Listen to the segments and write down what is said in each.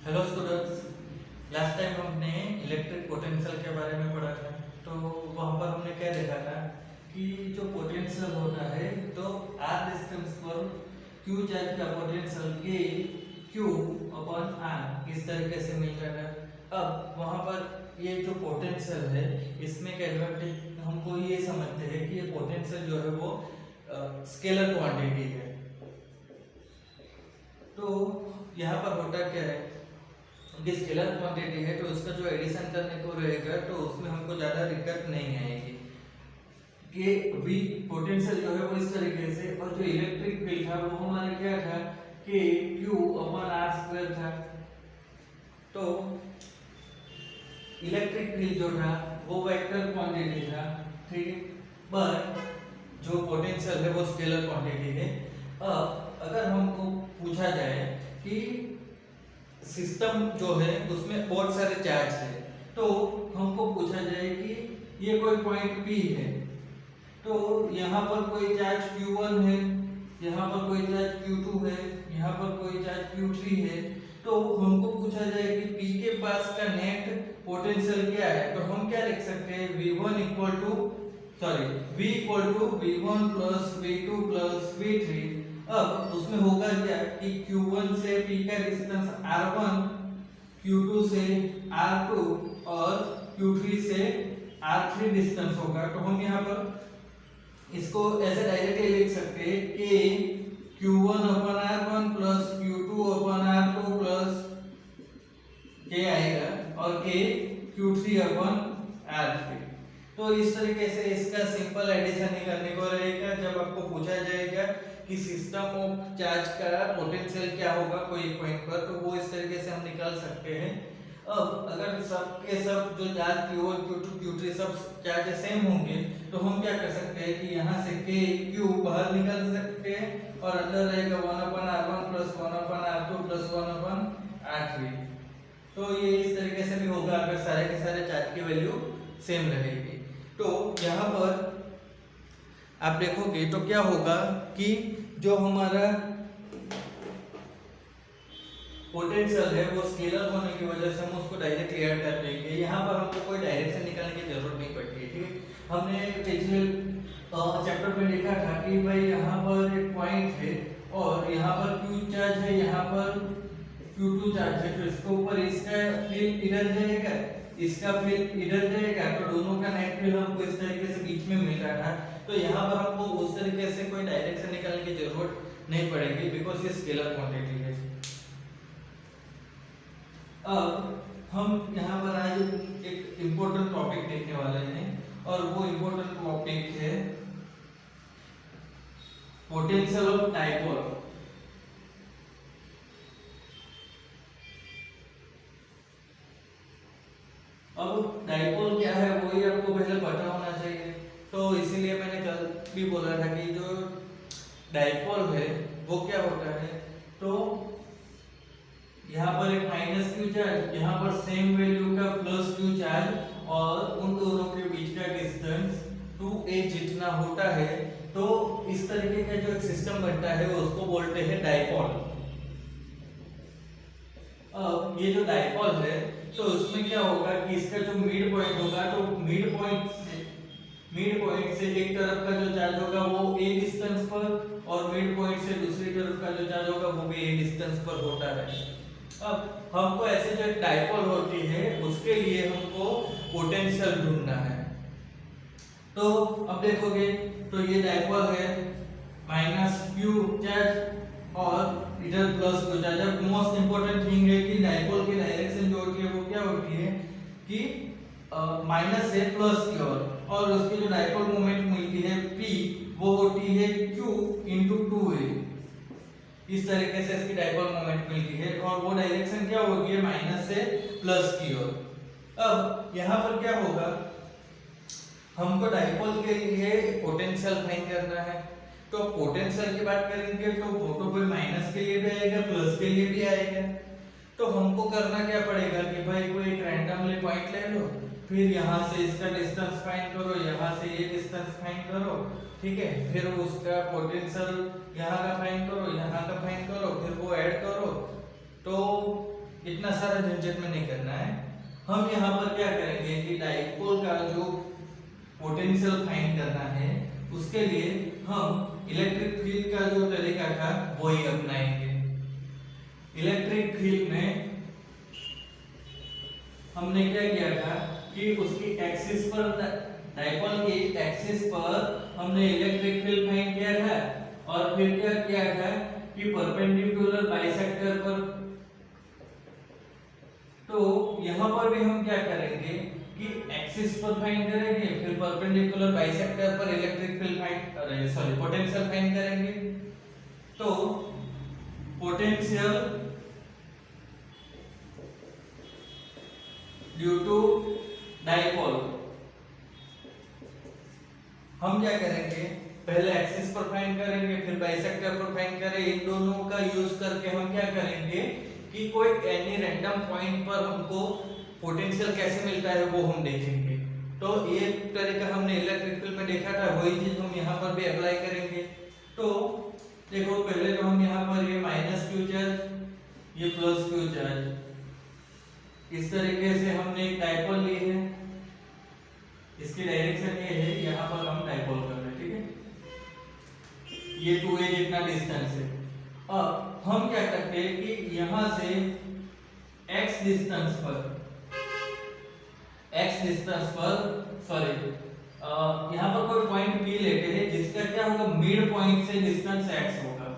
Hello students. Last time हमने electric potential के बारे में पढ़ा था। तो वहाँ पर हमने क्या देखा था कि जो पोटेंशियल होता है तो आर डिस्टेंस पर क्यू चार्ज का पोटेंशियल के क्यू अपॉन आर इस तरीके से मिल रहा था। अब वहाँ पर ये जो पोटेंशियल है इसमें एक एडवांटेज हमको ये समझते हैं कि ये पोटेंशियल जो है वो स्केलर क्वांटिटी है। तो यहाँ पर होता क्या है, स्केलर क्वांटिटी है तो उसका जो एडिशन करने को रहेगा तो उसमें हमको ज़्यादा दिक्कत नहीं आएगी कि v पोटेंशियल जो है वो इस तरीके से, और जो इलेक्ट्रिक फील्ड था वो हमारा क्या था कि q अपॉन r स्क्वायर था। तो इलेक्ट्रिक फील्ड जो था वो वेक्टर क्वांटिटी था, ठीक है, बट जो पोटेंशियल है वो स्केलर क्वांटिटी है। अब अगर हमको पूछा जाए कि सिस्टम जो है उसमें बहुत सारे चार्ज है, तो हमको पूछा जाए कि ये कोई पॉइंट P है, तो यहाँ पर कोई चार्ज Q1 है, यहाँ पर कोई चार्ज Q2 है, यहाँ पर कोई चार्ज Q3 है। तो हमको पूछा जाए कि P के पास का नेट पोटेंशियल क्या है, तो हम क्या लिख सकते हैं, V1 equal to V equal to V1 plus V2 plus V3। अब उसमें होगा क्या कि Q1 से P का डिस्टेंस R1, Q2 से R2 और Q3 से R3 डिस्टेंस होगा। तो हम यहाँ पर इसको ऐसे डायरेक्टली लिख सकते हैं कि Q1 अपन R1 प्लस Q2 अपन R2 प्लस K आएगा और K Q3 अपन R3। तो इस तरीके से इसका सिंपल एडिशन ही करने को रहेगा। जब आपको पूछा जाएगा कि सिस्टम ऑफ चार्ज का पोटेंशियल क्या होगा कोई पॉइंट पर, तो वो इस तरीके से हम निकाल सकते हैं। अब अगर सब के सब जो चार्ज Q1 Q2 Q3 सब चार्ज सेम होंगे तो हम क्या कर सकते हैं कि यहाँ से K Q बाहर निकाल सकते हैं और अंदर रहेगा 1/R1 plus 1/R2 plus 1/R3। तो ये इस तरीके से भी होगा अगर सारे के सारे चार्ज की वैल्यू सेम रहेगी। तो यहाँ पर आप देखोगे तो क्या होगा कि जो हमारा पोटेंशियल है वो स्केलर होने की वजह से हम उसको डायरेक्ट ऐड कर देंगे। यहाँ पर हमको कोई डायरेक्शन निकालने की जरूरत नहीं पड़ती है, ठीक है। हमने पिछले चैप्टर में देखा था कि भाई यहाँ पर एक पॉइंट है और यहाँ पर Q चार्ज है, यहाँ पर Q2 चार्ज है, तो इसके ऊपर इसका फील्ड इधर जाएगा, इसका फील्ड इधर जाएगा, तो दोनों का नेट फील्ड हमको इस तरीके से बीच में मिल रहा था। तो यहाँ पर हमको उस तरीके से कोई डायरेक्शन निकालने की जरूरत नहीं पड़ेगी बिकॉज ये स्केलर क्वांटिटी है। अब हम यहाँ पर आज एक इम्पोर्टेंट टॉपिक देखने वाले हैं और वो इम्पोर्टेंट टॉपिक है पोटेंशियल ऑफ डाइपोल। अब डाइपोल क्या है वो ही आपको पहले पता होना चाहिए, तो इसीलिए मैंने कल भी बोला था कि जो डाइपोल है वो क्या होता है। तो यहाँ पर एक माइनस क्यू चार्ज, यहाँ पर सेम वैल्यू का प्लस क्यू चार्ज और उन दोनों के बीच का डिस्टेंस 2a जितना होता है, तो इस तरीके का जो एक सिस्टम बनता है उसको बोलते हैं डाइपोल। अब ये जो डाइपोल है तो उसमें क्या होगा कि इसका जो मिड पॉइंट होगा, तो मिड पॉइंट से एक तरफ का जो चार्ज होगा वो a डिस्टेंस पर और मिड पॉइंट से दूसरी तरफ का जो चार्ज होगा वो भी a डिस्टेंस पर होता है। अब हमको ऐसे जो एक डाइपोल होती है उसके लिए हमको पोटेंशियल ढूंढना है। तो अब देखोगे तो ये डाइपोल है, माइनस क्यू चार्ज और इधर प्लस क्यू चार्ज। अब मोस्ट इंपोर्टेंट थिंग है कि डाइपोल की डायरेक्शन जो होती है वो क्या होती है कि माइनस से प्लस की ओर, और उसकी जो डाइपोल मोमेंट मिलती है P वो होती है Q इंटू 2a। इस तरीके से इसकी डाइपोल मोमेंट मिलती है और वो डायरेक्शन क्या होगी माइनस से प्लस की ओर। अब यहाँ पर क्या होगा, हमको डाइपोल के लिए पोटेंशियल फाइंड करना है। तो पोटेंशियल की बात करेंगे तो वो तो कोई माइनस के लिए भी आएगा प्लस के लिए भी आएगा। तो हमको करना क्या पड़ेगा कि भाई कोई एक रैंडमली पॉइंट ले लो, फिर यहाँ से इसका डिस्टेंस फाइंड करो, यहाँ से ये डिस्टेंस फाइंड करो, ठीक है, फिर उसका पोटेंशियल यहाँ का फाइंड करो, यहाँ का फाइंड करो, फिर वो ऐड करो। तो इतना सारा झंझट में नहीं करना है। हम यहाँ पर क्या करेंगे कि डाइपोल का जो पोटेंशियल फाइंड करना है उसके लिए हम इलेक्ट्रिक फील्ड का जो तरीका था वही अपनाएंगे। इलेक्ट्रिक फील्ड में हमने क्या किया था कि उसकी एक्सिस पर, डाइपोल की एक्सिस पर हमने इलेक्ट्रिक फील्ड फाइंड किया था और फिर क्या किया था कि परपेंडिकुलर बाइसेक्टर पर, तो यहां पर भी हम क्या करेंगे कि एक्सिस पर फाइंड करेंगे, फिर परपेंडिकुलर बाइसेक्टर पर electric field find potential find करेंगे। तो पोटेंशियल ड्यू टू डाइपोल हम क्या करेंगे, पहले एक्सिस पर फाइंड करेंगे, फिर बाइसेक्टर पर फाइंड करेंगे। इन दोनों का यूज करके हम क्या करेंगे कि कोई एनी रैंडम पॉइंट पर हमको पोटेंशियल कैसे मिलता है वो हम देखेंगे। तो ये तरीका हमने इलेक्ट्रिक फील्ड में देखा था, वही चीज हम यहाँ पर भी अप्लाई करेंगे। तो देखो पहले तो हम यहाँ पर ये माइनस क्यू चार्ज, ये प्लस क्यू चार्ज, इस तरीके से हमने एक डाइपोल ली है, इसकी डायरेक्शन ये है, यहाँ पर हम डाइपोल कर रहे हैं, ठीक है। ये 2a जितना डिस्टेंस है। अब हम क्या करते हैं कि यहाँ से x डिस्टेंस पर सॉरी यहाँ पर कोई पॉइंट P लेते हैं जिसका क्या होगा, मिड पॉइंट से डिस्टेंस x होगा।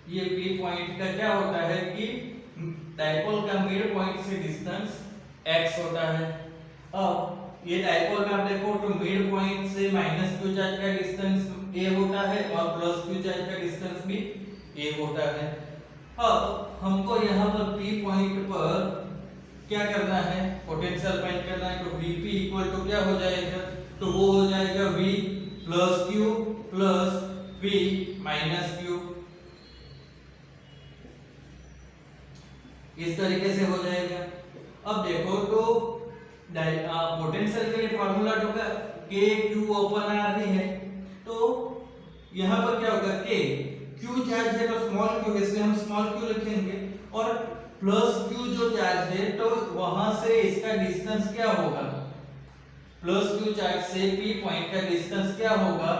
ये P पॉइंट का क्या होता है कि डाइपोल का मिड पॉइंट से डिस्टेंस x होता है। अब ये डाइपोल का आप देखो तो मिड पॉइंट से माइनस क्यू चार्ज का डिस्टेंस a होता है और प्लस क्यू चार्ज का डिस्टेंस भी a होता है। अब हमको यहाँ पर P पॉइंट पर क्या करना है, पोटेंशियल फाइंड करना है। तो Vp इक्वल टू क्या हो जाएगा, तो वो हो जाएगा V plus Q plus P minus Q, इस तरीके से हो जाएगा। अब देखो तो पोटेंशियल के लिए फार्मूला होगा K Q ओपन R ही है, तो यहाँ पर क्या होगा, K Q चार्ज है तो स्मॉल q, इसलिए हम स्मॉल q लिखेंगे, और प्लस q जो चार्ज है तो वहां से इसका डिस्टेंस क्या होगा, प्लस q चार्ज से P पॉइंट का डिस्टेंस क्या होगा,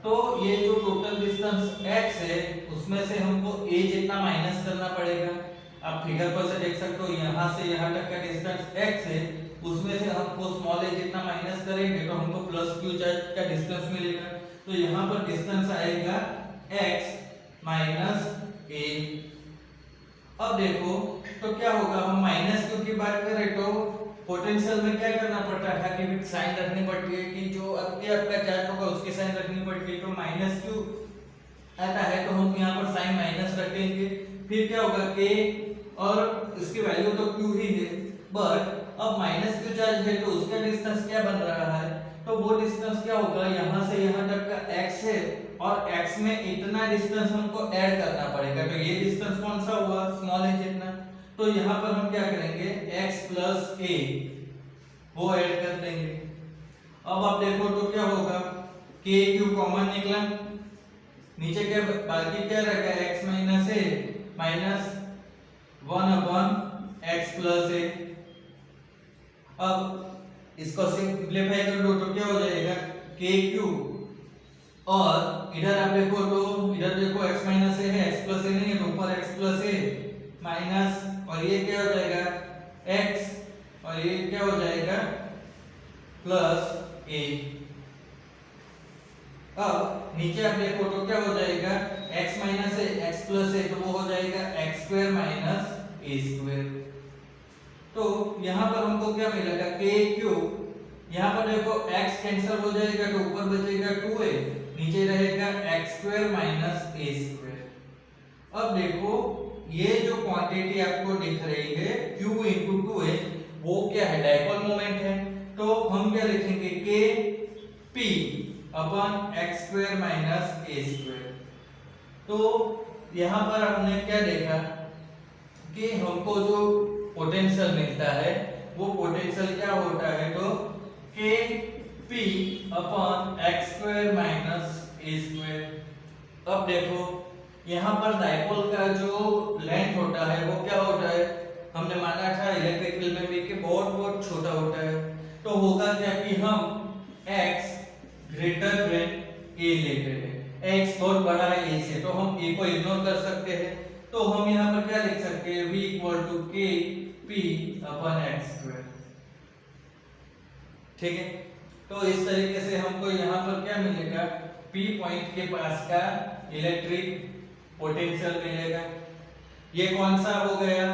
तो ये जो टोटल डिस्टेंस x है उसमें से हमको a जितना माइनस करना पड़ेगा। आप फिगर पर से देख सकते हो, यहाँ से यहाँ तक का डिस्टेंस x है, उसमें से हमको स्मॉल a जितना माइनस करेंगे तो हमको प्लस q चार्ज का डिस्टेंस मिलेगा। तो यहाँ पर डिस्टेंस आएगा x माइनस a। अब देखो तो क्या होगा, हम माइनस क्यू की बात करें तो पोटेंशियल में क्या करना पड़ता था कि साइन रखनी पड़ती है, कि जो आपका चार्ज होगा उसकी साइन रखनी पड़ती है। तो माइनस क्यू आता है तो हम यहाँ पर साइन माइनस रखेंगे, फिर क्या होगा k और इसकी वैल्यू तो q ही है, बट अब माइनस क्यू चार्ज है तो उसका डिस्टेंस क्या बन रहा है, तो वो डिस्टेंस क्या होगा, यहाँ से यहाँ तक का x है और x में इतना डिस्टेंस हमको ऐड करना पड़ेगा। तो ये डिस्टेंस कौन सा हुआ, स्मॉल है जितना, तो यहाँ पर हम क्या करेंगे x प्लस a वो ऐड कर देंगे। अब आप देखो तो क्या होगा, k q कॉमन निकला, नीचे क्या बाकी क्या रहेगा, x minus a minus 1 upon x plus a। अब इसको सिंप्लीफाई कर दो तो क्या हो जाएगा, k q, और इधर आप देखो तो इधर देखो x माइनस a है, x प्लस a नहीं है तो ऊपर x प्लस a माइनस, और ये क्या हो जाएगा x और ये क्या हो जाएगा प्लस a। अब नीचे आप देखो तो क्या हो जाएगा, x minus a x plus a, तो वो हो जाएगा x square minus a square. तो यहाँ पर हमको क्या मिलेगा, k q, यहाँ पर देखो x कैंसिल हो जाएगा तो ऊपर बचेगा 2a, नीचे रहेगा x square minus a square. अब देखो ये जो क्वांटिटी आपको दिख रही है q into 2a, वो क्या है, डाइपोल मोमेंट है। तो हम क्या लिखेंगे, k p upon x square minus a square. तो यहाँ पर हमने क्या देखा कि हमको जो पोटेंशियल मिलता है वो पोटेंशियल क्या होता है, तो k p upon x square minus a square. अब देखो यहाँ पर डाइपोल का जो लेंथ होता है वो क्या होता है, तो होगा क्या कि हम x ग्रेटर देन a लेते हैं, x बहुत बड़ा है a से, तो हम a को इग्नोर कर सकते हैं। तो हम यहाँ पर क्या लिख सकते हैं, v equal to k p upon x square. ठीक है, तो इस तरीके से हमको यहाँ पर क्या मिलेगा, p पॉइंट के पास का इलेक्ट्रिक पोटेंशियल मिलेगा। ये कौन सा हो गया,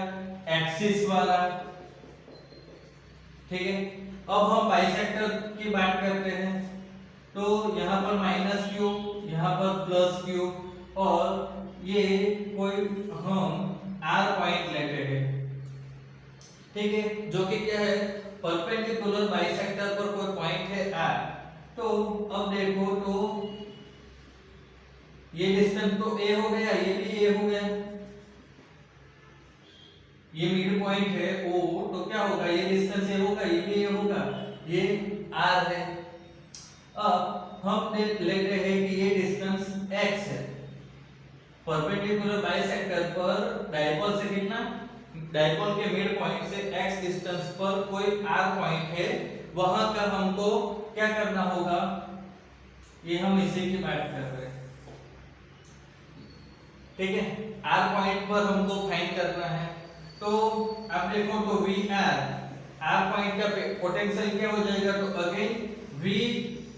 एक्सिस वाला। ठीक है, अब हम बाइसेक्टर की बात करते हैं, तो यहाँ पर माइनस क्यू, यहाँ पर प्लस क्यू, और ये कोई हम आर पॉइंट लेते हैं। ठीक है, जो कि क्या है, परपेंडिकुलर बाइसेक्टर पर कोई पॉइंट है आर। तो अब देखो, तो ये डिस्टेंस तो a हो गया, ये भी a हो गया, ये मिड पॉइंट है o, तो क्या होगा, ये डिस्टेंस a होगा, ये भी a होगा, ये r है। अब हम लेते हैं कि ये डिस्टेंस x है, परपेंडिकुलर बाइसेक्टर पर डायपोल से कितना, डायपोल के मिड पॉइंट से x डिस्टेंस पर कोई r पॉइंट है, वहां का हमको क्या करना होगा, ये हम इसी की बात कर रहे हैं। ठीक है, r पॉइंट पर हमको फाइंड करना है। तो आप देखो, तो v r पॉइंट का पोटेंशियल क्या हो जाएगा, तो again v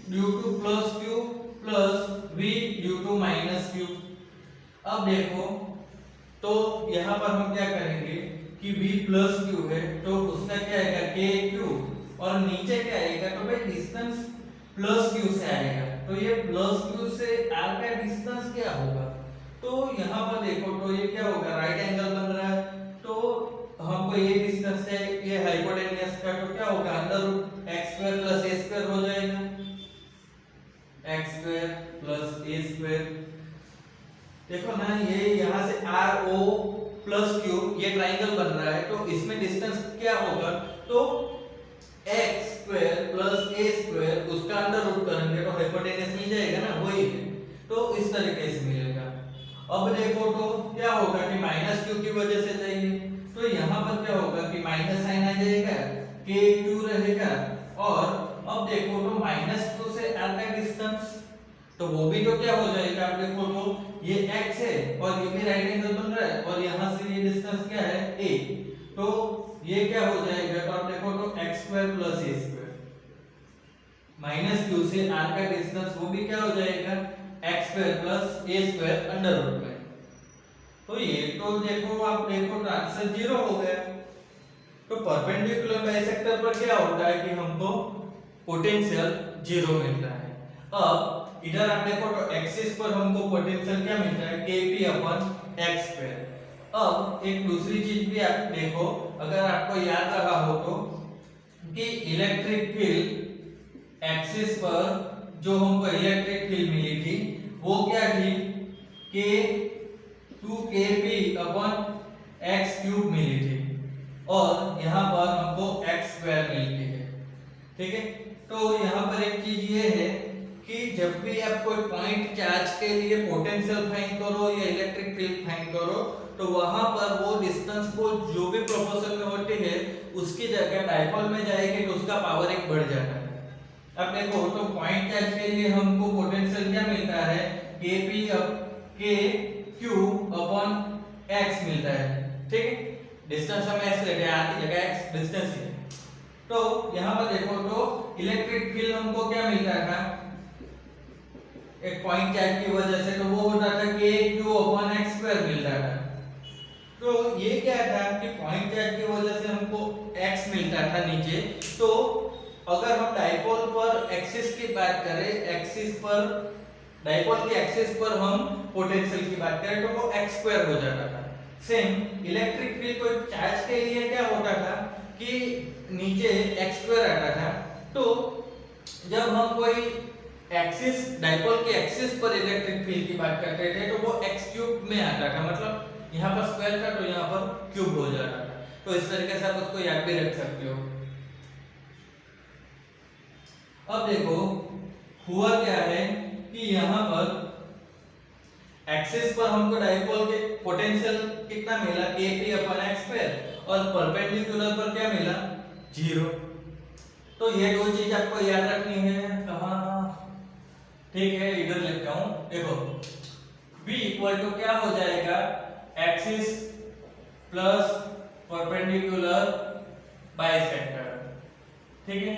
due to plus q plus v due to minus q। अब देखो, तो यहाँ पर हम क्या करेंगे कि v प्लस q है, तो उसका क्या आएगा, k q, और नीचे क्या आएगा, तो भाई डिस्टेंस प्लस q से आएगा, तो ये प्लस q से r का डिस्टेंस क्या होगा, तो यहाँ पर देखो, तो ये क्या होगा, राइट एंगल बन रहा है, तो हमको ये डिस्टेंस है, ये हाइपोटेन्यूस का, तो क्या होगा, under root X square plus A square हो जाएगा, X square plus A square. देखो ना, ये यहाँ से आर ओ प्लस क्यू, ये ट्राइंगल बन रहा है, तो इसमें डिस्टेंस क्या होगा, तो X square plus A square, उसका अंडर रूट करेंगे तो हाइपोटेन्यूस मिल जाएगा ना, वही है, तो इस तरीके से मिलेगा। अब देखो, तो क्या होगा कि माइनस क्यू की वजह से चाहिए, तो यहाँ पर क्या होगा कि माइनस साइन आ जाएगा, के क्यू रहेगा, और अब देखो, तो माइनस क्यू से आर का डिस्टेंस, तो वो भी तो क्या हो जाएगा, आप देखो, तो ये x है और ये भी राइट एंगल बन रहा है, और यहाँ से ये डिस्टेंस क्या है, a, तो ये क्या हो जाएगा, तो आप देखो, तो x square plus a square, minus Q से r का डिस्टेंस वो भी क्या हो जाएगा, x square plus a square under root में। तो ये तो देखो, आप देखो, तो आंसर 0 हो गया। तो परपेंडिकुलर बाइसेक्टर पर क्या होता है कि हमको पोटेंशियल 0 मिलता है। अब इधर आप देखो, तो एक्सिस पर हमको पोटेंशियल क्या मिलता है, kp अपन x स्क्वायर। अब एक दूसरी चीज भी आप देखो, अगर आपको याद रहा हो तो, कि इलेक्ट्रिक फील्ड एक्सिस पर जो हमको इलेक्ट्रिक फील्ड मिली थी, वो क्या थी, k 2kp अपन x क्यूब मिली थी, और यहाँ पर हमको x स्क्वायर मिलती है। ठीक है, तो यहाँ पर एक चीज ये है कि जब भी आप कोई पॉइंट चार्ज के लिए पोटेंशियल फाइंड करो या इलेक्ट्रिक फील्ड फाइंड करो, तो वहां पर वो डिस्टेंस को जो भी प्रोपोर्शन में होती है, उसकी जगह डायपोल में जाएगी, तो उसका पावर एक बढ़ जाता है। अब देखो, तो पॉइंट चार्ज के लिए हमको पोटेंशियल क्या मिलता है, kp k q अपन x मिलता है। ठीक है, डिस्टेंस हम x लेते हैं, r की जगह x डिस्टेंस है। तो यहाँ पर देखो, तो इलेक्ट्रिक फील्ड हमको क्या मिलता था, एक पॉइंट चार्ज की वजह से, तो वो होता था k q अपन x स्क्वायर मिलता था। तो ये क्या था कि पॉइंट चार्ज की वजह से हमको x मिलता था नीचे, तो अगर हम डायपोल पर एक्सिस की बात करें, एक्सिस पर, डायपोल की एक्सिस पर हम पोटेंशियल की बात करें, तो वो x स्क्वायर हो जाता था। सेम इलेक्ट्रिक फील्ड को चार्ज के लिए क्या होता था कि नीचे x स्क्वायर आता था, तो जब हम कोई एक्सिस, डायपोल के एक्सिस पर इलेक्ट्रिक फील्ड की बात करते थे, तो वो x क्यूब में आता था, मतलब यहाँ पर स्क्वायर था तो यहाँ पर क्यूब हो जाता था। तो इस तरीके से आप उसको याद भी रख सकते हो। अब देखो, हुआ क्या है कि यहाँ पर एक्सिस पर हमको डायपोल के पोटेंशियल कितना मिला, kp अपन x स्क्वायर, और परपेंडिकुलर पर क्या मिला, 0। तो ये दो चीज आपको याद रखनी है। कहाँ, ठीक है, इधर लिखता हूं। देखो b इक्वल टू क्या हो जाएगा, एक्सिस प्लस परपेंडिकुलर बाइसेक्टर। ठीक है,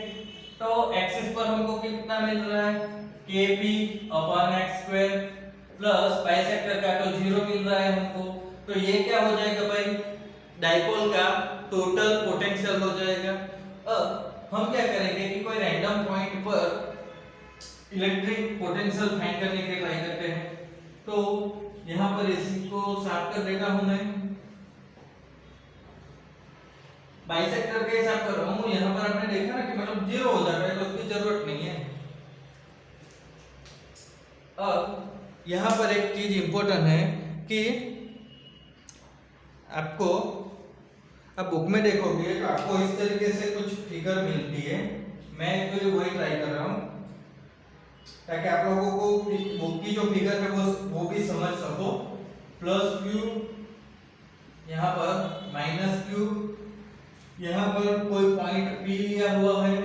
तो एक्सिस पर हमको कितना मिल रहा है, kp upon x square plus bisector का तो 0 मिल रहा है हमको। तो ये क्या हो जाएगा भाई, डाइपोल का टोटल पोटेंशियल हो जाएगा। अब हम क्या करेंगे कि कोई रैंडम पॉइंट पर इलेक्ट्रिक पोटेंशियल फाइंड करने की ट्राई करते हैं। तो यहां पर इसी को साफ कर देता हूं मैं, बाइसेक्टर के हिसाब कर रहा हूं। यहां पर आपने देखा ना कि मतलब 0 हो जाता है, तो उसकी जरूरत नहीं है। अब यहां पर एक चीज इंपॉर्टेंट है कि आपको, अब बुक में देखोगे तो आपको इस तरीके से कुछ फिगर मिलती है। मैं एक्चुअली वही ट्राई कर रहा हूं ताकि आप लोगों को बुक की जो फिगर है वो भी समझ सको। प्लस क्यू, यहाँ पर माइनस क्यू, यहाँ पर कोई पॉइंट पी लिया हुआ है,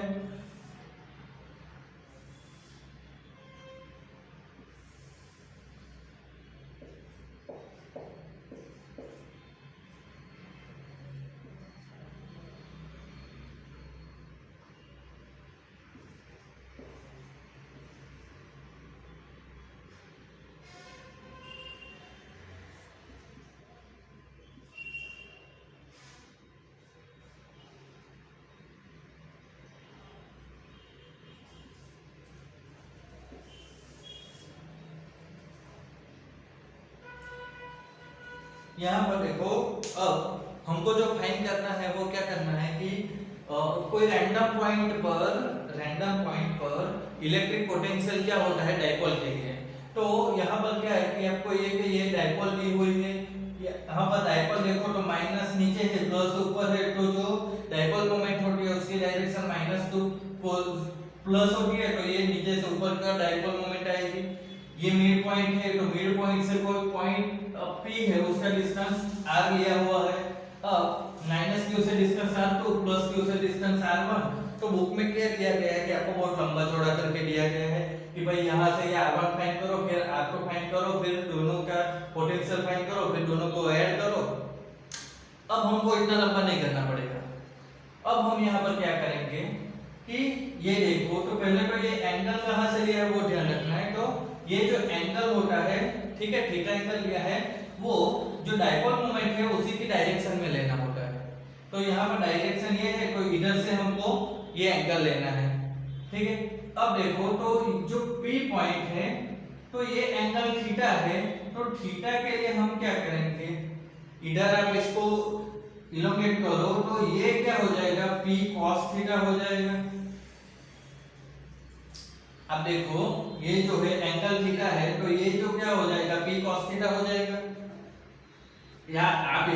यहाँ पर देखो। अब हमको जो फाइंड करना है वो क्या करना है कि कोई रैंडम पॉइंट पर इलेक्ट्रिक पोटेंशियल क्या होता है डाइपोल के लिए। तो यहाँ पर क्या है कि आपको ये डाइपोल दी हुई है। यहाँ पर डाइपोल देखो तो माइनस नीचे है, प्लस ऊपर है, तो जो डाइपोल मोमेंट होती है उसकी डायरेक्शन माइनस टू प्लस होती है, तो ये नीचे से ऊपर का डाइपोल मोमेंट आएगी। ये मिड पॉइंट है, तो मिड पॉइंट से कोई पॉइंट P है उसका डिस्टेंस r लिया हुआ है। अब -q से डिस्टेंस r2 प्लस q से डिस्टेंस r1। तो बुक में क्या दिया गया है कि आपको बहुत लंबा चौड़ा करके दिया गया है कि भाई यहां से ये r1 फाइंड करो, फिर r2 फाइंड करो, फिर दोनों का पोटेंशियल फाइंड करो, फिर दोनों को ऐड करो। अब हमको इतना लंबा नहीं करना पड़ेगा। अब हम यहाँ पर क्या करेंगे कि ये देखो, तो पहले तो ये एंगल कहां से लिया है वो ध्यान रखना है। तो ये जो एंगल होता है, ठीक है, थीटा एंगल लिया है, वो जो डाइपोल मोमेंट है उसी की डायरेक्शन में लेना होता है। तो यहाँ पर डायरेक्शन ये है, तो इधर से हमको ये एंगल लेना है। ठीक है, अब देखो तो जो P पॉइंट है तो ये एंगल थीटा है। तो थीटा के लिए हम क्या करेंगे, इधर आप इसको इलोंगेट करो तो ये क्या हो जाएगा, P cos थीटा हो जाएगा। अब देखो ये जो है एंगल थीटा है, तो ये जो क्या हो जाएगा, P cos थीटा हो जाएगा। या आप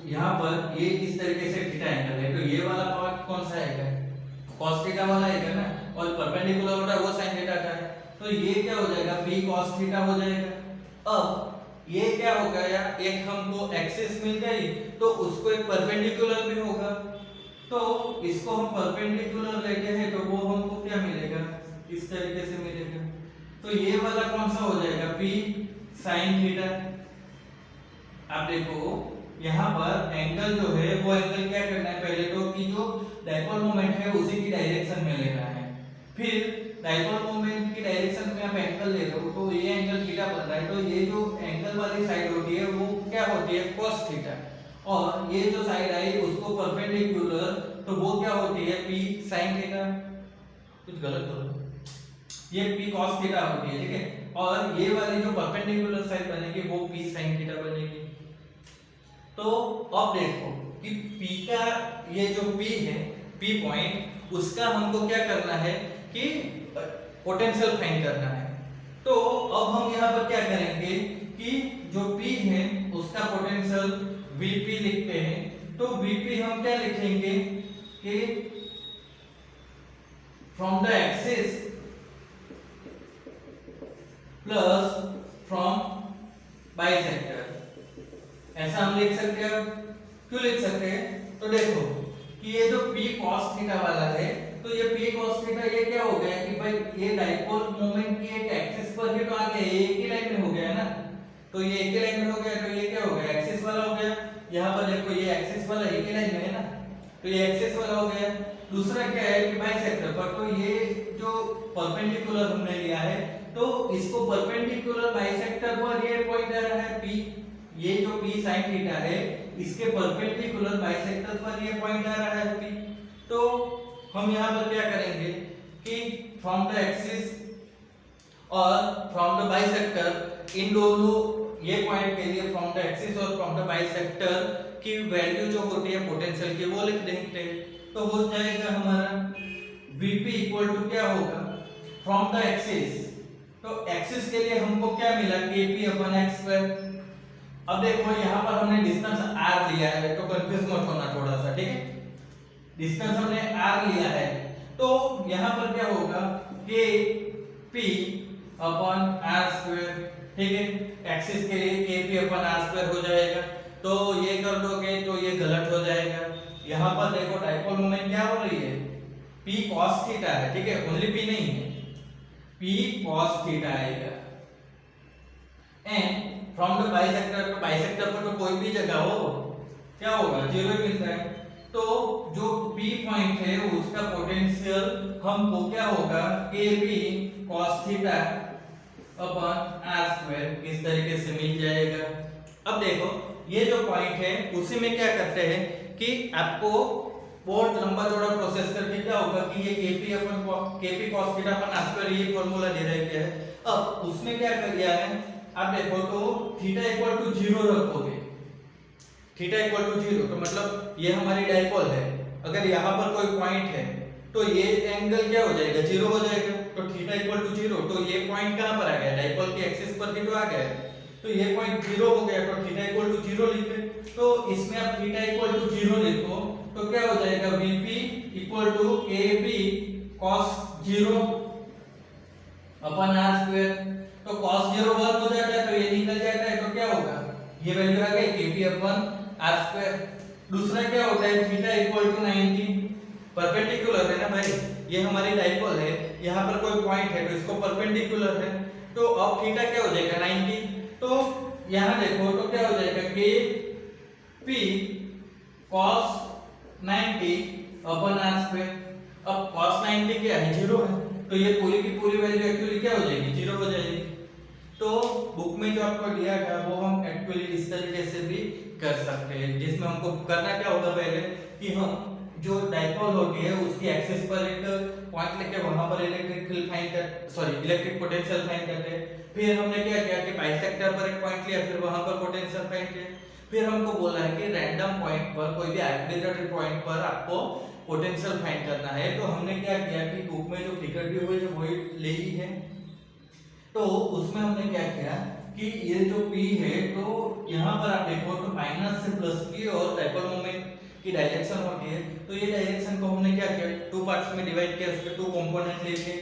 यहाँ पर ये इस तरीके से थीटा एंगल है, तो ये वाला पार्ट कौन सा आएगा, cos थीटा वाला आएगा ना, और परपेंडिकुलर होता है वो sin थीटा का है। तो ये क्या हो जाएगा, P cos थीटा हो जाएगा। अब ये क्या हो गया, एक हमको एक्सिस मिल गई, तो उसको एक परपेंडिकुलर भी होगा। तो इसको हम परपेंडिकुलर लेते हैं तो वो हमको क्या मिलेगा, इस तरीके से मिलेगा। तो ये वाला कौन सा हो जाएगा, P sin थीटा। आप देखो यहाँ पर एंगल जो है वो एंगल क्या करना है, पहले तो कि जो डाइपोल मोमेंट है उसी की डायरेक्शन में लेना है। फिर डाइपोल मोमेंट की डायरेक्शन में आप एंगल ले लो, तो ये एंगल थीटा बन रहा है। तो ये जो एंगल वाली साइड होती है वो क्या होती है, cos थीटा। और ये जो साइड आई उसको परपेंडिकुलर, तो वो क्या होती है, P sin थीटा। कुछ गलत हो, ये P cos थीटा होती है, ठीक है। और ये वाली जो परपेंडिकुलर साइड बनेगी वो P sin थीटा बनेगी। तो अब देखो कि P का ये जो P है, P पॉइंट, उसका हमको क्या करना है कि पोटेंशियल फाइंड करना है। तो अब हम यहाँ पर क्या करेंगे कि जो P है उसका पोटेंशियल Vp लिखते हैं। तो Vp हम क्या लिखेंगे कि from the axis plus from bisector, ऐसा हम लिख सकते हैं। क्यों लिख सकते हैं, तो देखो कि ये जो P cos थीटा वाला है तो ये p cos थीटा ये क्या हो गया कि भाई ये डाइपोल मोमेंट की एक एक्सिस पर ही तो आ गया, ये एक ही लाइन में हो गया है ना, तो ये एक ही लाइन में हो गया, तो ये क्या हो गया एक्सिस वाला हो गया। यहाँ पर देखो ये एक्सिस वाला एक ही लाइन में है ना, तो ये एक्सिस वाला हो गया। दूसरा क्या है कि बाइसेक्टर पर, तो ये जो परपेंडिकुलर हमने लिया है तो इसको परपेंडिकुलर बाइसेक्टर पर ये पॉइंट आ रहा है p, ये जो p sin थीटा है इसके परपेंडिकुलर बाइसेक्टर पर ये पॉइंट आ रहा है p। तो हम यहाँ पर क्या करेंगे कि फ्रॉम द एक्सिस और फ्रॉम द बाइसेक्टर, इन दोनों ये पॉइंट के लिए फ्रॉम द एक्सिस और फ्रॉम द बाइसेक्टर की वैल्यू जो होती है पोटेंशियल की वो लिख देंगे। तो हो जाएगा हमारा Vp इक्वल टू क्या होगा फ्रॉम द एक्सिस, तो एक्सिस के लिए हमको क्या मिला kp अपन x स्क्वायर। अब देखो यहाँ पर हमने डिस्टेंस r लिया है, तो कंफ्यूज मत होना थोड़ा सा, ठीक है। डिस्टेंस हमने r लिया है तो यहाँ पर क्या होगा kp अपन r स्क्वायर, ठीक है। एक्सिस के लिए kp अपन r स्क्वायर हो जाएगा, तो ये कर दोगे तो ये गलत हो जाएगा। यहाँ पर देखो डाइपोल मोमेंट क्या हो रही है p cos थीटा है, ठीक है, ओनली p नहीं है, p cos थीटा आएगा। एंड फ्रॉम द बाइसेक्टर, तो बाइसेक्टर पर तो कोई भी जगह हो क्या होगा जीरो ही मिलता है, तो जो p पॉइंट है उसका पोटेंशियल हमको क्या होगा kp cos थीटा अपन r स्क्वायर इस तरीके से मिल जाएगा। अब देखो ये जो पॉइंट है उसी में क्या करते हैं कि आपको बहुत लंबा चौड़ा प्रोसेस करके क्या होगा कि ये kp cos थीटा अपन r स्क्वायर ये फार्मूला दे रखे हैं। अब उसमें क्या कर दिया है आप देखो तो थीटा इक्वल टू 0 रखोगे, थीटा इक्वल टू 0 तो मतलब ये हमारी डाइपोल है, अगर यहाँ पर कोई पॉइंट है तो ये एंगल क्या हो जाएगा 0 हो जाएगा, तो थीटा इक्वल टू 0, तो ये पॉइंट कहाँ पर आ गया डाइपोल की एक्सिस पर ही तो आ गया, तो ये पॉइंट 0 हो गया, तो थीटा इक्वल टू 0 लिखे। तो इसमें आप थीटा इक्वल टू 0 लिखो तो क्या हो जाएगा Vp equal to kp cos 0 upon r square, तो cos 0 1 हो जाता है तो ये निकल जाता है, तो क्या होगा ये वैल्यू आ गई kp अपन r स्क्वायर। दूसरा क्या होता है थीटा इक्वल टू 90, परपेंडिकुलर है ना भाई, ये हमारी डाइपोल है, यहाँ पर कोई पॉइंट है तो इसको परपेंडिकुलर है, तो अब थीटा क्या हो जाएगा 90, तो यहाँ देखो तो क्या हो जाएगा kp cos 90 अपन r स्क्वायर। अब cos 90 क्या है 0 है, तो ये पूरी की पूरी वैल्यू एक्चुअली क्या हो जाएगी 0 हो जाएगी। तो बुक में जो आपको दिया था वो हम एक्चुअली इस तरीके से भी कर सकते हैं, जिसमें हमको करना क्या होगा पहले कि हम जो डाइपोल होती है उसकी एक्सिस पर एक पॉइंट लेके वहां पर इलेक्ट्रिक पोटेंशियल फाइंड करते हैं। फिर हमने क्या किया कि बाइसेक्टर पर एक पॉइंट लिया, फिर वहां पर पोटेंशियल फाइंड किया। फिर हमको बोला है कि रैंडम पॉइंट पर कोई भी आर्बिट्रेरी पॉइंट पर आपको पोटेंशियल फाइंड करना है, तो हमने क्या किया कि बुक में जो फिगर दी हुई है वही ले ली है। तो उसमें हमने क्या किया कि ये जो p है तो यहाँ पर आप देखो तो माइनस से प्लस की और डाइपोल मोमेंट की डायरेक्शन होती है, तो ये डायरेक्शन को हमने क्या किया टू पार्ट्स में डिवाइड किया, उसके टू कंपोनेंट लेके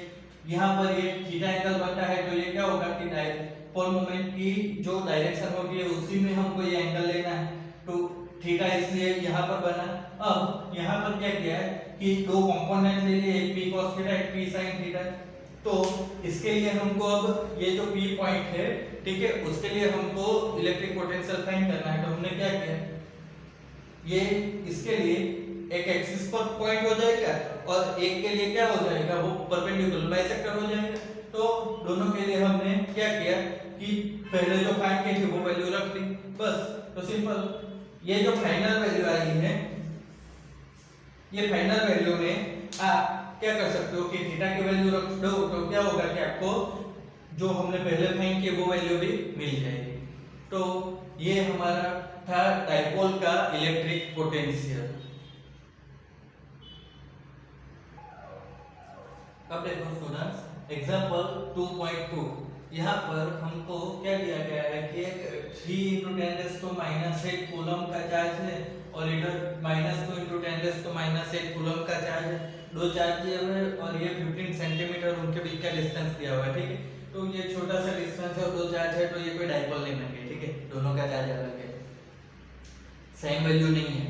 यहाँ पर ये थीटा एंगल बनता है, तो ये क्या होगा कि डाइपोल मोमेंट की जो डायरेक्शन होती है उसी में हमको ये एंगल लेना है, तो थीटा इसलिए यहाँ पर बना। अब यहाँ पर क्या किया है कि दो कंपोनेंट ले लिए, एक p cos थीटा एक p sin थीटा, तो इसके लिए हमको अब ये जो p पॉइंट है ठीक है उसके लिए हमको इलेक्ट्रिक पोटेंशियल फाइंड करना है, तो हमने क्या किया ये इसके लिए एक एक्सिस पर पॉइंट हो जाएगा और एक के लिए क्या हो जाएगा वो परपेंडिकुलर बाइसेक्टर हो जाएगा। तो दोनों के लिए हमने क्या किया कि पहले जो फाइंड की थी वो वैल्यू रख ली बस, तो सिंपल। ये जो फाइनल वैल्यू आई है ये फाइनल वैल्यू में आप क्या कर सकते हो कि थीटा की वैल्यू रख दो, तो क्या होगा कि आपको जो हमने पहले फाइंड किया वो वैल्यू भी मिल जाएगी। तो ये हमारा था डाइपोल का इलेक्ट्रिक पोटेंशियल। अब देखो स्टूडेंट्स एग्जांपल 2.2, यहाँ पर हमको क्या दिया गया है कि एक 3 × 10⁻⁸ कूलम का चार्ज है और इधर -2 × 10⁻⁸ कूलम का चार्ज है, दो चार्ज दिए हुए और ये 15 सेंटीमीटर उनके बीच का डिस्टेंस दिया हुआ है, ठीक है। तो ये छोटा सा डिस्टेंस है और दो चार्ज है, तो ये कोई डाइपोल नहीं बन गई, ठीक है, दोनों का चार्ज अलग है, सेम वैल्यू नहीं है।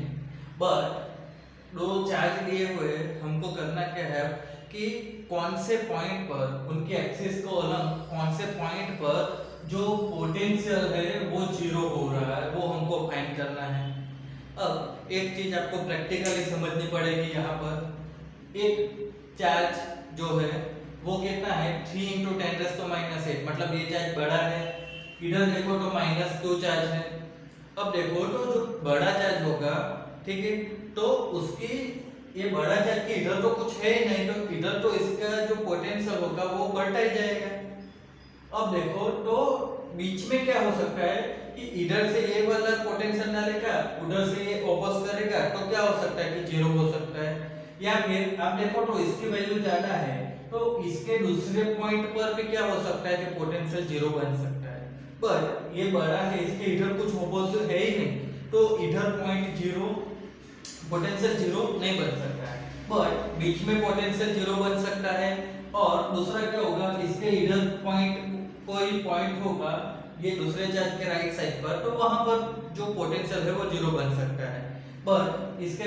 बट दो चार्ज दिए हुए, हमको करना क्या है कि कौन से पॉइंट पर उनके एक्सिस को अलग कौन से पॉइंट पर जो पोटेंशियल है वो जीरो हो रहा है वो हमको फाइंड करना है। अब एक चीज आपको प्रैक्टिकली समझनी पड़ेगी। यहाँ पर एक चार्ज जो है वो कितना है 3 × 10⁻⁸, मतलब ये चार्ज बड़ा है। इधर देखो तो -2 चार्ज है। अब देखो तो जो बड़ा चार्ज होगा, ठीक है, तो उसकी ये बड़ा चार्ज के इधर तो कुछ है ही नहीं, तो इधर तो इसका जो पोटेंशियल होगा वो बढ़ता ही जाएगा। अब देखो तो बीच में क्या हो सकता है कि इधर से ये वाला पोटेंशियल डालेगा, उधर से ये ऑपोज करेगा, तो क्या हो सकता है कि जीरो हो सकता है। या फिर आप देखो तो इसकी वैल्यू ज्यादा है तो इसके दूसरे पॉइंट पर भी क्या हो सकता है कि पोटेंशियल जीरो बन सकता है। पर ये बड़ा है, इसके इधर कुछ ऑपोजिट है ही नहीं, तो इधर पॉइंट जीरो पोटेंशियल जीरो नहीं बन सकता है। बट बीच में पोटेंशियल जीरो बन सकता है। और दूसरा क्या होगा, इसके इधर पॉइंट कोई पॉइंट होगा ये दूसरे चार्ज के राइट साइड पर, तो वहां पर जो पोटेंशियल है वो जीरो बन सकता है। पर इसके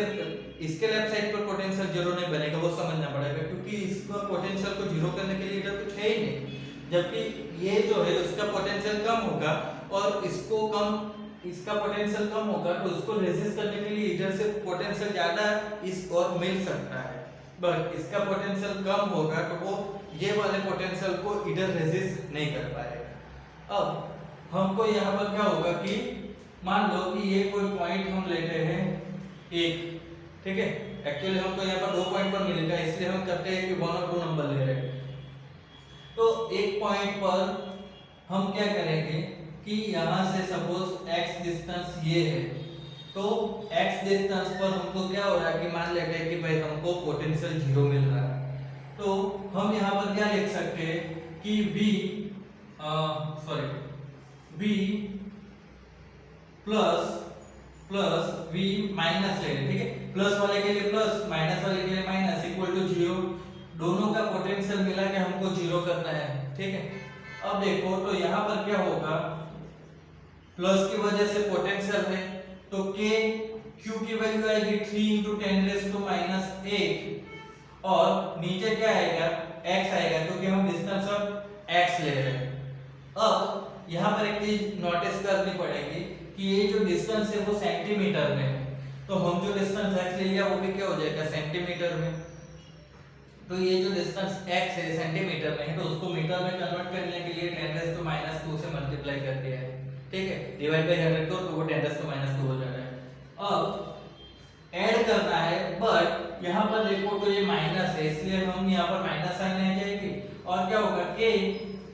लेफ्ट साइड पर पोटेंशियल जीरो नहीं बनेगा, वो समझना पड़ेगा, क्योंकि इसका पोटेंशियल को जीरो करने के लिए इधर कुछ है ही नहीं। जबकि ये जो है उसका पोटेंशियल कम होगा और इसका पोटेंशियल कम होगा, तो उसको रेजिस्ट करने के लिए इधर से पोटेंशियल ज्यादा इस और मिल सकता है। बट इसका पोटेंशियल कम होगा तो वो ये वाले पोटेंशियल को इधर रेजिस्ट नहीं कर पाएगा। अब हमको यहाँ पर क्या होगा कि मान लो कि ये कोई पॉइंट हम लेते हैं एक, ठीक है, एक्चुअली हमको यहाँ पर 2 पॉइंट पर मिलेगा, इसलिए हम करते हैं कि 1 और 2 नंबर ले रहे हैं। तो एक पॉइंट पर हम क्या करेंगे कि यहाँ से सपोज x डिस्टेंस ये है, तो x डिस्टेंस पर हमको क्या हो रहा है कि मान लेते हैं कि भाई हमको पोटेंशियल जीरो मिल रहा है, तो हम यहाँ पर क्या लिख सकते हैं कि v प्लस v माइनस ले रहे, ठीक है, प्लस वाले के लिए प्लस माइनस वाले के लिए माइनस इक्वल टू जीरो। दोनों का पोटेंशियल मिला के हमको जीरो करना है, ठीक है। अब देखो तो यहाँ पर क्या होगा, प्लस की वजह से पोटेंशियल है तो k q की वैल्यू आएगी 3 × 10⁻⁸ और नीचे क्या आएगा x आएगा, क्योंकि हम डिस्टेंस ऑफ x ले रहे हैं। अब यहाँ पर एक चीज नोटिस करनी पड़ेगी कि ये जो डिस्टेंस है वो सेंटीमीटर में है, तो हम जो डिस्टेंस x ले लिया वो भी क्या हो जाएगा सेंटीमीटर में। तो ये जो डिस्टेंस x है सेंटीमीटर में है, तो उसको मीटर में कन्वर्ट करने के लिए 10⁻² से मल्टीप्लाई कर दिया है, ठीक है, डिवाइड बाय 100 करो तो वो 10⁻² हो जाता है। अब ऐड करना है, बट यहाँ पर देखो तो ये माइनस है, इसलिए हम यहाँ पर माइनस साइन ले जाएंगे और क्या होगा k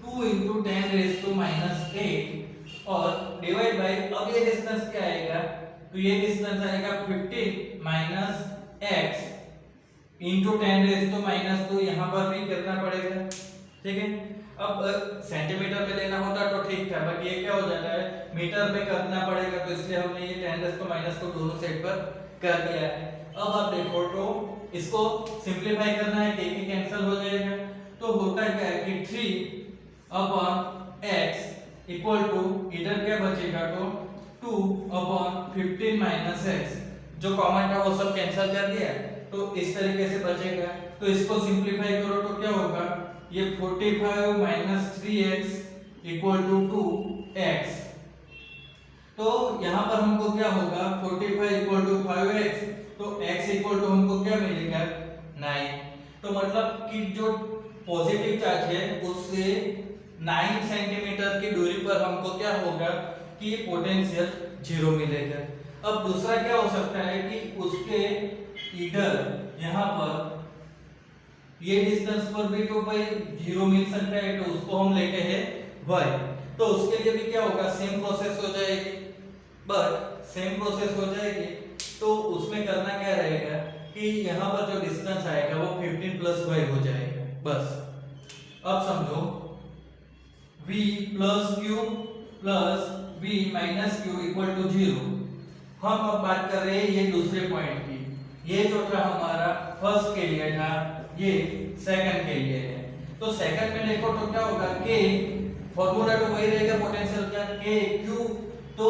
2 × 10⁻⁸ और डिवाइड बाय, अब ये डिस्टेंस क्या आएगा, तो ये डिस्टेंस आएगा 15 x इंटू 10⁻², यहाँ पर भी करना पड़ेगा, ठीक है। अब सेंटीमीटर में लेना होता तो ठीक था, बट ये क्या हो जाता है मीटर में करना पड़ेगा, तो इसलिए हमने ये 10⁻² दोनों साइड पर कर दिया है। अब आप देखो तो इसको सिंपलीफाई करना है, k कैंसिल हो जाएगा, तो होता क्या है कि 3/x इक्वल टू इधर क्या बचेगा तो 2/15 - x, जो कॉमन था वो सब कैंसिल कर दिया, तो इस तरीके से बचेगा। तो इसको सिंपलीफाई करो तो क्या होगा, ये 45 - 3x इक्वल टू 2x। तो यहाँ पर हमको क्या होगा 45 इक्वल टू 5x, तो x इक्वल टू हमको क्या मिलेगा 9। तो मतलब कि जो पॉजिटिव चार्ज है उससे 9 सेंटीमीटर की दूरी पर हमको क्या होगा कि पोटेंशियल जीरो मिलेगा। अब दूसरा क्या हो सकता है कि उसके इधर यहाँ पर ये डिस्टेंस पर भी तो भाई जीरो मिल सकता है, तो उसको हम लेते हैं y, तो उसके लिए भी क्या होगा सेम प्रोसेस हो जाएगी। बट सेम प्रोसेस हो जाएगी तो उसमें करना क्या रहेगा कि यहाँ पर जो डिस्टेंस आएगा वो 15 + y हो जाएगा, बस। अब समझो v + q + v - q equal to 0। हम अब बात कर रहे हैं ये दूसरे पॉइंट की, ये जो था हमारा फर्स्ट के लिए था, ये सेकंड के लिए है। तो सेकंड में देखो तो क्या होगा k, फॉर्मूला तो वही रहेगा पोटेंशियल का, k q, तो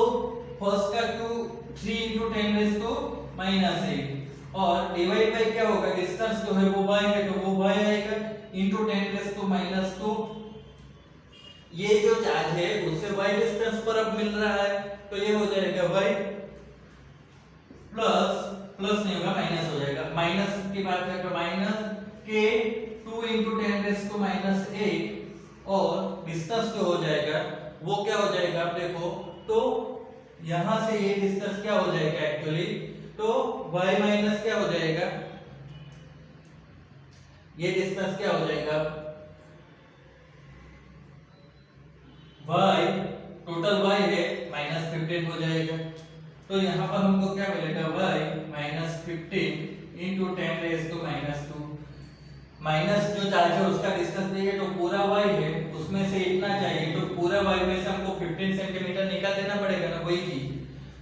फर्स्ट का q 3 × 10⁻⁸ और डिवाइड बाय क्या होगा, डिस्टेंस जो है वो y है तो वो y आएगा इनटू 10⁻²। ये जो चार्ज है उससे y डिस्टेंस पर अब मिल रहा है तो ये हो जाएगा y प्लस प्लस नहीं होगा माइनस हो जाएगा, माइनस की बात करें तो माइनस के 2 × 10⁻8 और डिस्टेंस जो हो जाएगा वो क्या हो जाएगा आप देखो तो यहां से ये डिस्टेंस क्या हो जाएगा एक्चुअली तो y माइनस क्या हो जाएगा, ये डिस्टेंस क्या हो जाएगा y टोटल y है -15 हो जाएगा तो यहाँ पर हमको क्या मिलेगा y -15 × 10⁻²। माइनस जो चार्ज है उसका डिस्टेंस देखिए तो पूरा y है उसमें से इतना चाहिए तो पूरा y में से हमको 15 सेंटीमीटर निकाल देना पड़ेगा ना, वही चीज।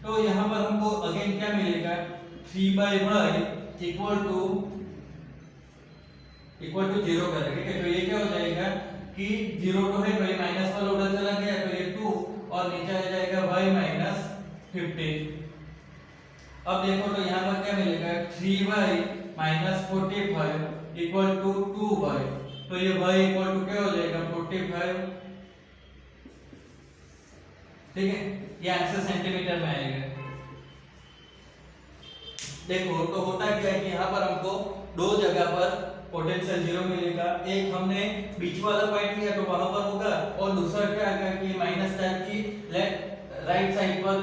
तो यहाँ पर हमको अगेन क्या मिलेगा 3/y इक्वल टू 0 करेंगे, ठीक है। तो ये क्या हो जाएगा कि 0 तो है तो ये माइनस वाला उधर चला गया तो ये 2 और नीचे आ जाएगा y -15। अब देखो तो यहाँ पर क्या मिलेगा 3y - 45 इक्वल टू 2y तो ये y इक्वल टू क्या हो जाएगा 45, ठीक है। ये आंसर सेंटीमीटर में आएगा। देखो तो होता क्या है कि यहाँ पर हमको दो जगह पर पोटेंशियल जीरो मिलेगा, एक हमने बीच वाला पॉइंट लिया तो वहां पर होगा और दूसरा क्या आएगा कि माइनस चार्ज की राइट साइड पर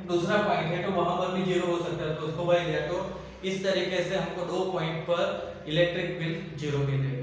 दूसरा पॉइंट है तो वहां पर भी जीरो हो सकता है तो उसको y लिया तो इस तरीके से हमको दो पॉइंट पर इलेक्ट्रिक फील्ड जीरो मिलेगा।